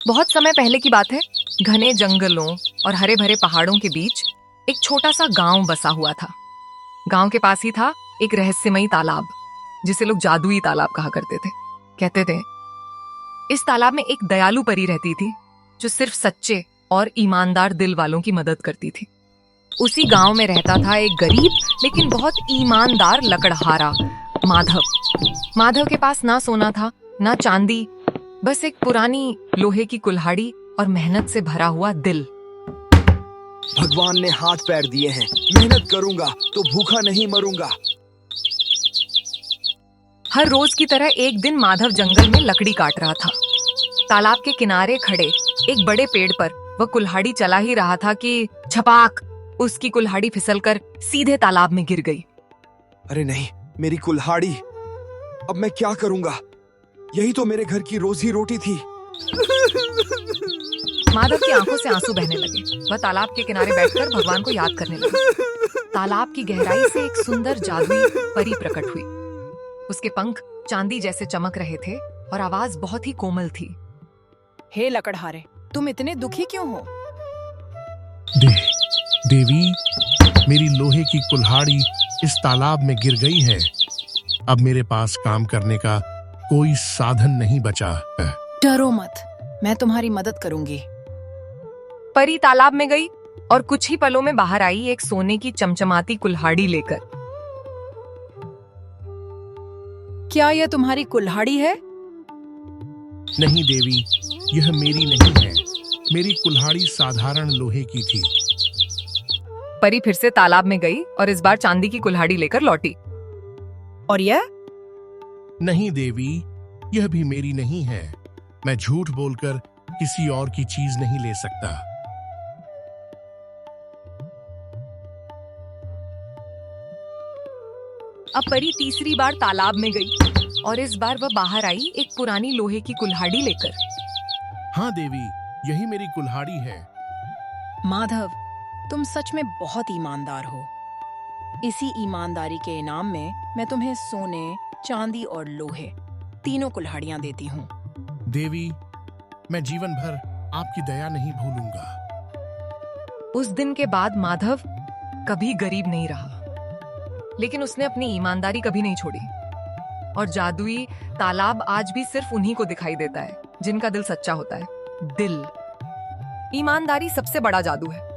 बहुत समय पहले की बात है। घने जंगलों और हरे भरे पहाड़ों के बीच एक छोटा सा गांव बसा हुआ था। गांव के पास ही था एक रहस्यमयी तालाब, जिसे लोग जादुई तालाब कहा करते थे। कहते थे इस तालाब में एक दयालु परी रहती थी, जो सिर्फ सच्चे और ईमानदार दिल वालों की मदद करती थी। उसी गांव में रहता था एक गरीब लेकिन बहुत ईमानदार लकड़हारा, माधव। माधव के पास ना सोना था ना चांदी, बस एक पुरानी लोहे की कुल्हाड़ी और मेहनत से भरा हुआ दिल। भगवान ने हाथ पैर दिए हैं, मेहनत करूंगा तो भूखा नहीं मरूंगा। हर रोज की तरह एक दिन माधव जंगल में लकड़ी काट रहा था। तालाब के किनारे खड़े एक बड़े पेड़ पर वह कुल्हाड़ी चला ही रहा था कि छपाक, उसकी कुल्हाड़ी फिसलकर सीधे तालाब में गिर गई। अरे नहीं, मेरी कुल्हाड़ी! अब मैं क्या करूंगा? यही तो मेरे घर की रोजी रोटी थी। माधव की आंखों से आंसू बहने लगे। वह तालाब के किनारे बैठकर भगवान को याद करने लगा। तालाब की गहराई से एक सुंदर जादुई परी प्रकट हुई। उसके पंख चांदी जैसे चमक रहे थे और आवाज बहुत ही कोमल थी। हे लकड़हारे, तुम इतने दुखी क्यों हो? देवी, मेरी लोहे की कुल्हाड़ी इस तालाब में गिर गई है। अब मेरे पास काम करने का कोई साधन नहीं बचा है। डरो मत, मैं तुम्हारी मदद करूंगी। परी तालाब में गई और कुछ ही पलों में बाहर आई एक सोने की चमचमाती कुल्हाड़ी लेकर। क्या यह तुम्हारी कुल्हाड़ी है? नहीं देवी, यह मेरी नहीं है। मेरी कुल्हाड़ी साधारण लोहे की थी। परी फिर से तालाब में गई और इस बार चांदी की कुल्हाड़ी लेकर लौटी। और यह? नहीं देवी, यह भी मेरी नहीं है। मैं झूठ बोलकर किसी और की चीज नहीं ले सकता। अब परी तीसरी बार तालाब में गई और इस बार वह बाहर आई एक पुरानी लोहे की कुल्हाड़ी लेकर। हाँ देवी, यही मेरी कुल्हाड़ी है। माधव, तुम सच में बहुत ईमानदार हो। इसी ईमानदारी के इनाम में मैं तुम्हें सोने, चांदी और लोहे तीनों कुल्हाड़ियां देती हूँ। देवी, मैं जीवन भर आपकी दया नहीं भूलूंगा। उस दिन के बाद माधव कभी गरीब नहीं रहा, लेकिन उसने अपनी ईमानदारी कभी नहीं छोड़ी। और जादुई तालाब आज भी सिर्फ उन्हीं को दिखाई देता है जिनका दिल सच्चा होता है। दिल, ईमानदारी सबसे बड़ा जादू है।